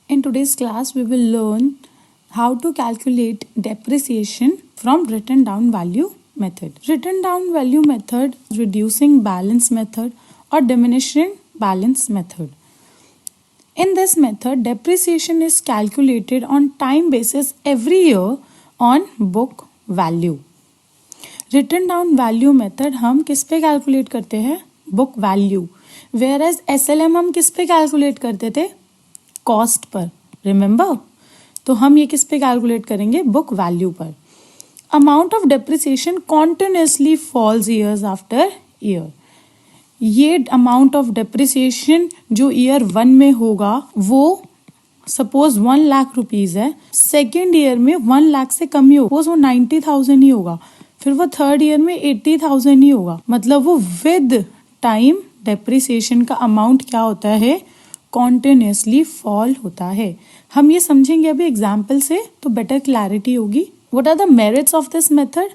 In today's class, we will learn how to calculate depreciation from written down value method. Written down value method, reducing balance method or diminishing balance method. In this method, depreciation is calculated on time basis every year on book value. Written down value method हम किस पे calculate करते हैं? Book value. Whereas SLM हम किस पे calculate करते थे? Cost per. रिमेंबर? तो हम ये किस पे कैलकुलेट करेंगे? बुक वैल्यू पर. Amount of depreciation continuously falls years after year. ये अमाउंट ऑफ डेप्रिसिएशन जो ईयर 1 में होगा वो सपोज 1 लाख रुपीज है, सेकेंड ईयर में 1 लाख से कम ही होगा, वो 90,000 ही होगा, फिर वो थर्ड ईयर में 80,000 ही होगा. मतलब वो विद टाइम डेप्रिसिएशन का अमाउंट क्या होता है? कॉन्टिन्यूसली फॉल होता है. हम ये समझेंगे अभी एग्जाम्पल से तो बेटर क्लैरिटी होगी. What are the merits of this method?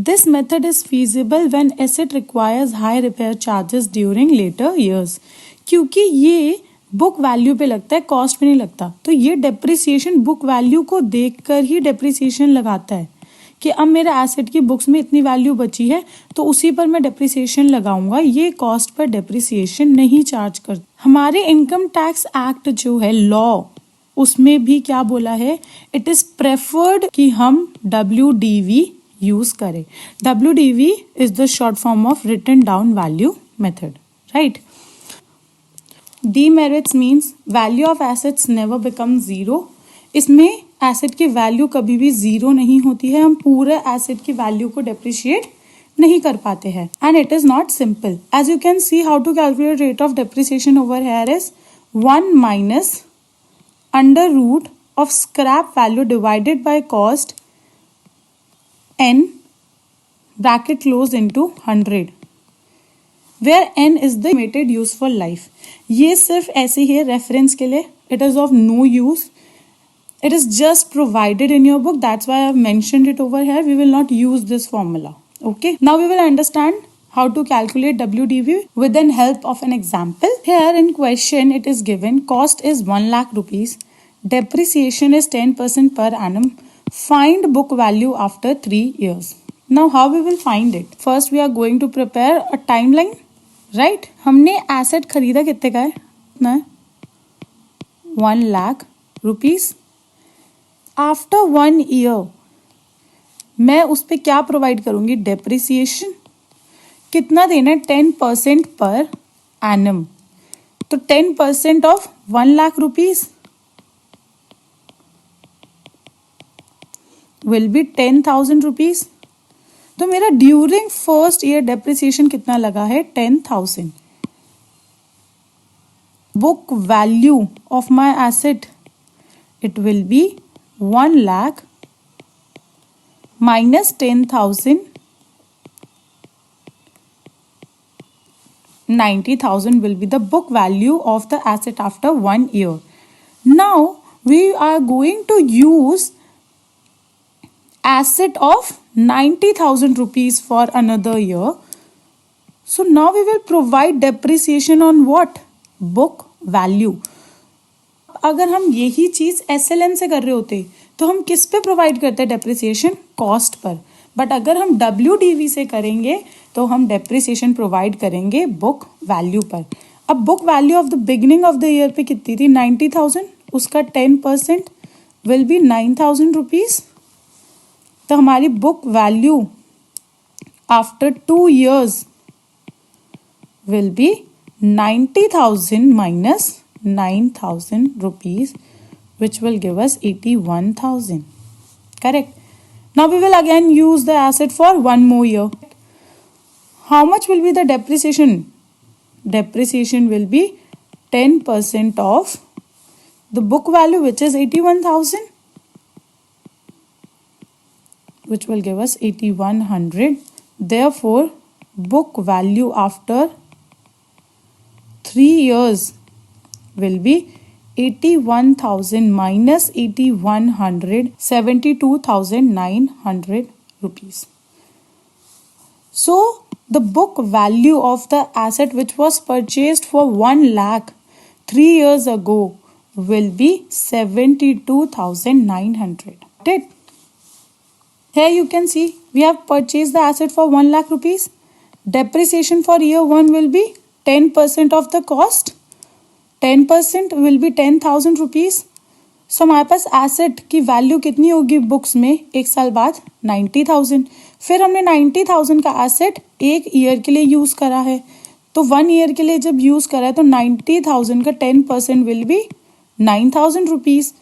This method is feasible when asset requires high repair charges during later years. क्योंकि ये बुक वैल्यू पे लगता है, कॉस्ट पे नहीं लगता. तो ये डेप्रिसिएशन बुक वैल्यू को देखकर ही डेप्रिसिएशन लगाता है कि अब मेरे एसेट की बुक्स में इतनी वैल्यू बची है तो उसी पर मैं डेप्रिसिएशन लगाऊंगा. ये कॉस्ट पर डेप्रिसिएशन नहीं चार्ज करता. हमारे इनकम टैक्स एक्ट जो है लॉ, उसमें भी क्या बोला है? इट इज प्रेफर्ड कि हम WDV यूज करें. WDV is the short form of written down value method, right? Demerits means value of assets never become zero. इसमें एसेट की वैल्यू कभी भी जीरो नहीं होती है. हम पूरे एसेट की वैल्यू को डेप्रिशिएट नहीं कर पाते हैं. And it is not simple. As you can see how to calculate rate of depreciation over here is 1 minus under root of scrap value divided by cost n bracket close into 100 where n is the estimated useful life. ये सिर्फ ऐसे ही है reference के लिए. It is of no use. It is just provided in your book. That's why I have mentioned it over here. We will not use this formula. Okay. Now we will understand how to calculate WDV with the help of an example. Here in question it is given cost is 1 lakh rupees. Depreciation is 10% per annum. Find book value after 3 years. Now how we will find it? First we are going to prepare a timeline. Right? हमने asset खरीदा कितने का है? ना 1 lakh rupees. After 1 year मैं उस पे क्या प्रोवाइड करूंगी? डेप्रिसिएशन. कितना देना है? 10% पर एनम. तो 10% of 1 lakh rupees will be 10,000 rupees. तो मेरा ड्यूरिंग फर्स्ट ईयर डेप्रिसिएशन कितना लगा है? 10,000. Book value of my asset it will be 1 lakh minus 10,000, 90,000 will be the book value of the asset after 1 year. Now we are going to use asset of 90,000 rupees for another year. So now we will provide depreciation on what? Book value. अगर हम यही चीज SLM से कर रहे होते तो हम किस पे प्रोवाइड करते हैं डेप्रिसिएशन? Cost per. बट अगर हम WDV से करेंगे तो हम डेप्रिसिएशन प्रोवाइड करेंगे बुक वैल्यू पर. अब book value of the beginning of the year पे कितनी थी? 90,000. उसका 10% विल बी 9,000 रुपीज. तो हमारी book value after 2 years will be 90,000 minus 9,000 rupees, which will give us 81,000. Correct. Now we will again use the asset for 1 more year. How much will be the depreciation? Depreciation will be 10% of the book value, which is 81,000, which will give us 8,100. Therefore, book value after 3 years will be 81,000 minus 8,100, 72,900 rupees. So the book value of the asset which was purchased for 1 lakh 3 years ago will be 72,900. Got it? Here you can see we have purchased the asset for 1 lakh rupees. Depreciation for year 1 will be 10% of the cost. 10% will be 10,000 rupees. सो हमारे पास asset की value कितनी होगी books में एक साल बाद 90,000. फिर हमने 90,000 का एसेट एक ईयर के लिए यूज करा है. तो 1 ईयर के लिए जब यूज करा है तो 90,000 का 10% will be 9,000 rupees.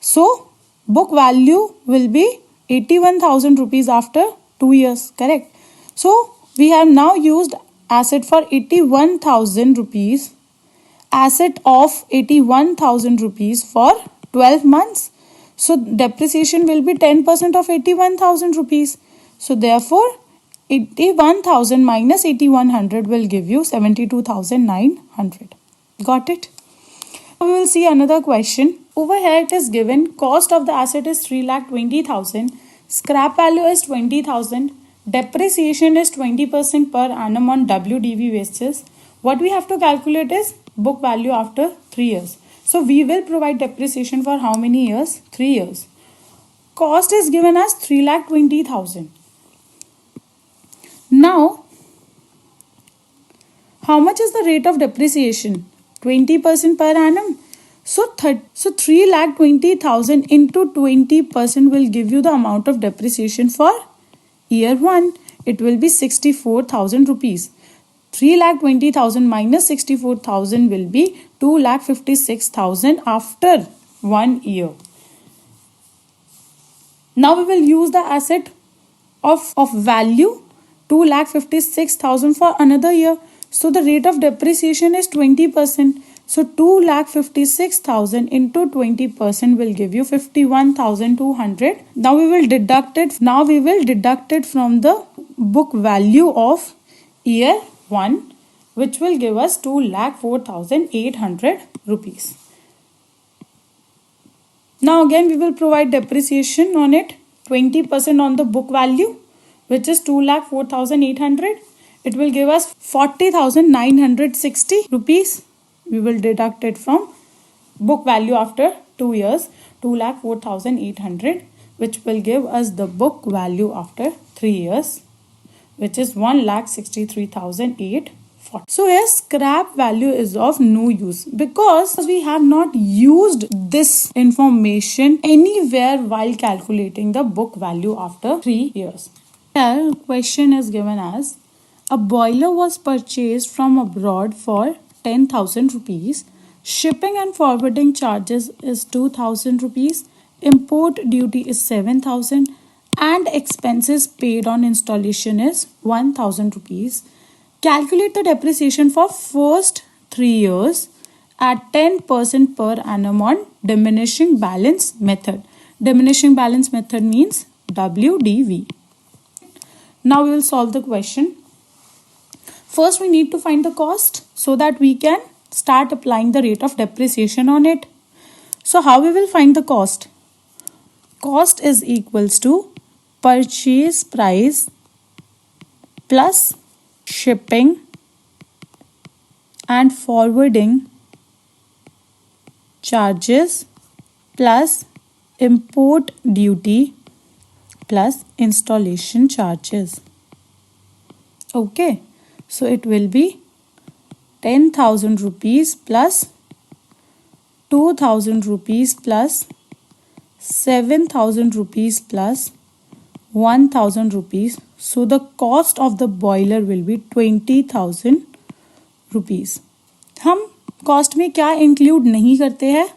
So book value will be 81,000 rupees after 2 years. Correct. So we have now used asset for 81,000 rupees. Asset of 81,000 rupees for 12 months. So depreciation will be 10% of 81,000 rupees. So therefore 81,000 minus 8,100 will give you 72,900. Got it? We will see another question. Over here it is given cost of the asset is 3,20,000. Scrap value is 20,000. Depreciation is 20% per annum on WDV basis. What we have to calculate is book value after 3 years. So we will provide depreciation for how many years? 3 years. Cost is given as 3,20,000. Now, how much is the rate of depreciation? 20% per annum. So 3,20,000 into 20% will give you the amount of depreciation for year 1. It will be 64,000 rupees. 3,20,000 minus 64,000 will be 2,56,000 after 1 year. Now we will use the asset of value 2,56,000 for another year. So the rate of depreciation is 20%. So 2,56,000 into 20% will give you 51,200. Now we will deduct it. Now we will deduct it from the book value of year 1, which will give us 2,04,800 rupees. Now again we will provide depreciation on it, 20% on the book value, which is 2,04,800. It will give us 40,960 rupees. We will deduct it from book value after 2 years, 2,04,800, which will give us the book value after 3 years, which is 1,63,840. So here scrap value is of no use because we have not used this information anywhere while calculating the book value after 3 years. Here question is given as a boiler was purchased from abroad for 10,000 rupees. Shipping and forwarding charges is 2,000 rupees. Import duty is 7,000 and expenses paid on installation is 1,000 rupees. Calculate the depreciation for first 3 years at 10% per annum on diminishing balance method. Diminishing balance method means WDV. Now we will solve the question. First we need to find the cost so that we can start applying the rate of depreciation on it. So how we will find the cost? Cost is equals to purchase price plus shipping and forwarding charges plus import duty plus installation charges. Okay, so it will be 10,000 rupees plus 2,000 rupees plus 7,000 rupees plus 1,000 rupees. So the cost of the boiler will be 20,000 rupees. हम cost में क्या include नहीं करते हैं?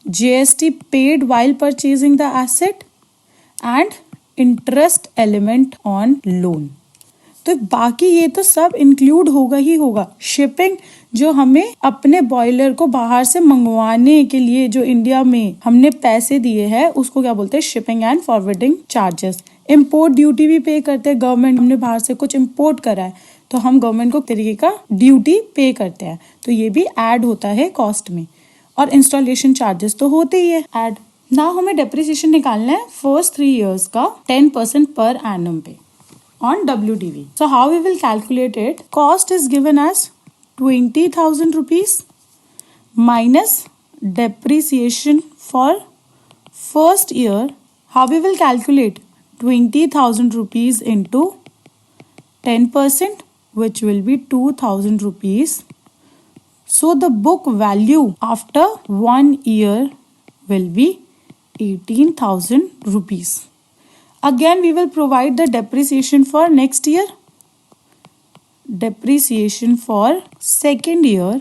GST paid while purchasing the asset and interest element on loan. तो बाकी ये तो सब इंक्लूड होगा ही होगा. शिपिंग जो हमें अपने बॉयलर को बाहर से मंगवाने के लिए जो इंडिया में हमने पैसे दिए हैं उसको क्या बोलते हैं? Shipping and forwarding charges. Import duty भी पे करते हैं. गवर्नमेंट हमने बाहर से कुछ इंपोर्ट करा है तो हम गवर्नमेंट को तरीके का ड्यूटी पे करते हैं, तो ये भी ऐड होता है कॉस्ट में. और इंस्टॉलेशन चार्जेस तो होते ही है ऐड. ना हमें डेप्रिसिएशन निकालना है फर्स्ट 3 years का 10% पर एनम पे on WDV. So how we will calculate it? Cost is given as 20,000 rupees minus depreciation for first year, how we will calculate? 20,000 rupees into 10%, which will be 2,000 rupees. So the book value after 1 year will be 18,000 rupees. Again, we will provide the depreciation for next year. Depreciation for second year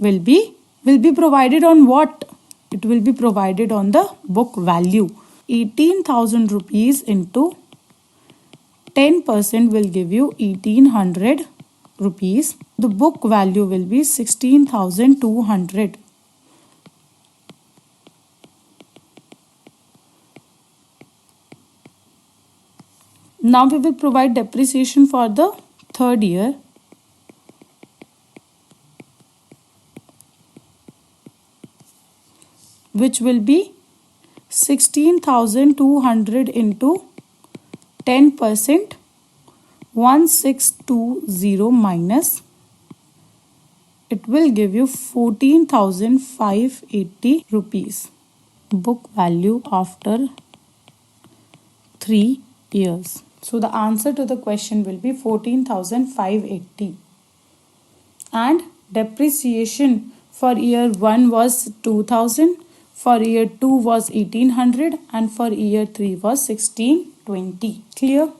will be provided on what? It will be provided on the book value. 18,000 rupees into 10% will give you 1800 rupees. The book value will be 16,200. Now we will provide depreciation for the third year. Which will be 16,200 into 10%, 1620 minus, it will give you 14,580 rupees. Book value after 3 years. So the answer to the question will be 14,580. And depreciation for year 1 was 2,000. For year 2 was 1800 and for year 3 was 1620. Clear?